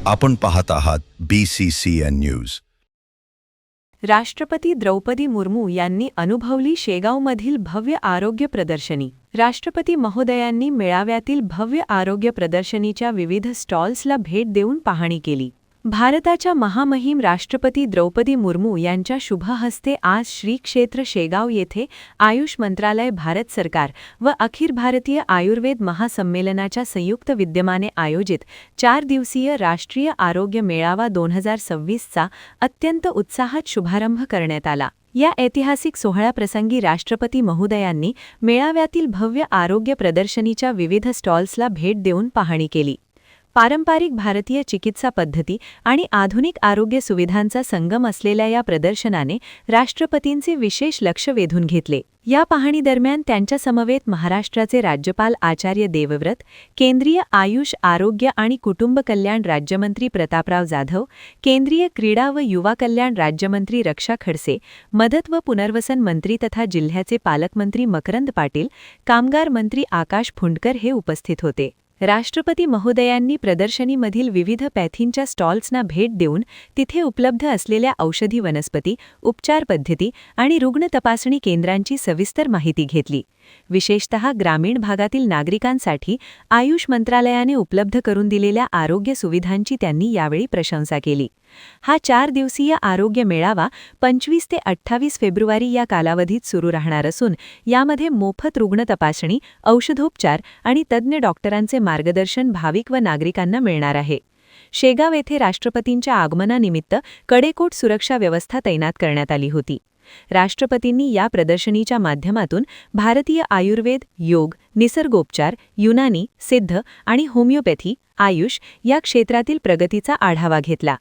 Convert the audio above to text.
आपण पाहत आहात BCCN न्यूज. राष्ट्रपती द्रौपदी मुर्मू यांनी अनुभवली शेगावमधील भव्य आरोग्य प्रदर्शनी. राष्ट्रपती महोदयांनी मेळाव्यातील भव्य आरोग्य प्रदर्शनीच्या विविध स्टॉल्सला भेट देऊन पाहणी केली. भारताच्या महामहिम राष्ट्रपती द्रौपदी मुर्मू यांच्या शुभ हस्ते आज श्री क्षेत्र शेगाव येथे आयुष मंत्रालय, भारत सरकार व अखिल भारतीय आयुर्वेद महासंमेलनाच्या संयुक्त विद्यमाने आयोजित 4 दिवसीय राष्ट्रीय आरोग्य मेळावा 2026चा अत्यंत उत्साहात शुभारंभ करण्यात आला. या ऐतिहासिक सोहळ्याप्रसंगी राष्ट्रपती महोदयांनी मेळाव्यातील भव्य आरोग्य प्रदर्शनीच्या विविध स्टॉल्सला भेट देऊन पाहणी केली. पारंपरिक भारतीय चिकित्सा पद्धती आणि आधुनिक आरोग्य सुविधांचा संगम असलेल्या या प्रदर्शनाने राष्ट्रपतींचे विशेष लक्ष वेधून घेतले. या पाहणीदरम्यान त्यांच्यासमवेत महाराष्ट्राचे राज्यपाल आचार्य देवव्रत, केंद्रीय आयुष, आरोग्य आणि कुटुंब कल्याण राज्यमंत्री प्रतापराव जाधव, केंद्रीय क्रीडा व युवा कल्याण राज्यमंत्री रक्षा खडसे, मदत व पुनर्वसन मंत्री तथा जिल्ह्याचे पालकमंत्री मकरंद पाटील, कामगार मंत्री आकाश फुंडकर हे उपस्थित होते. राष्ट्रपती महोदयांनी प्रदर्शनीमधील विविध पॅथींच्या स्टॉल्सना भेट देऊन तिथे उपलब्ध असलेल्या औषधी, वनस्पती उपचार पद्धती आणि रुग्ण तपासणी केंद्रांची सविस्तर माहिती घेतली. विशेषतः ग्रामीण भागातील नागरिकांसाठी आयुष मंत्रालयाने उपलब्ध करून दिलेल्या आरोग्य सुविधांची त्यांनी यावेळी प्रशंसा केली. हा 4 दिवसीय आरोग्य मेळावा 25 ते 28 फेब्रुवारी या कालावधीत सुरू राहणार असून यामध्ये मोफत रुग्ण तपासणी, औषधोपचार आणि तज्ज्ञ डॉक्टरांचे मार्गदर्शन भाविक व नागरिकांना मिळणार आहे. शेगाव येथे राष्ट्रपतींच्या आगमनानिमित्त कडेकोट सुरक्षा व्यवस्था तैनात करण्यात आली होती. राष्ट्रपतींनी या प्रदर्शनीच्या माध्यमातून भारतीय आयुर्वेद, योग, निसर्गोपचार, युनानी, सिद्ध आणि होमिओपॅथी, आयुष या क्षेत्रातील प्रगतीचा आढावा घेतला.